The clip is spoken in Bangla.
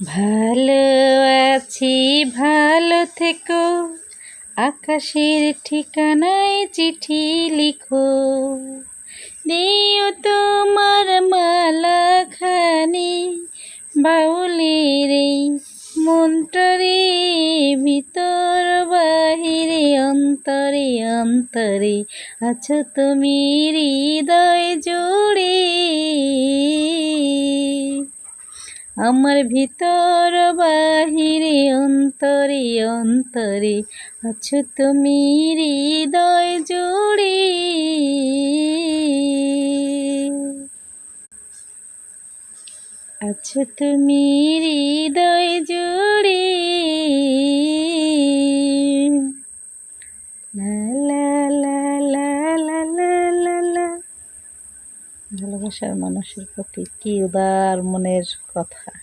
ভালো আছি, ভালো থেকো, আকাশের ঠিকানায় চিঠি লিখো, দিও তোমার মালাখানি বাউলের এই মন্ত্রে, ভিতর বাহিরে অন্তরে অন্তরে আছো তুমি হৃদয় জুড়ে। আমার ভিতর বাহিরে অন্তরে অন্তরে আছো তুমি হৃদয় জুড়ে। আছো তুমি হৃদয় জুড়ে। লা লা লা লা লা লা লা লা। ভালোবাসার মানুষের প্রতি কি উদার মনের কথা।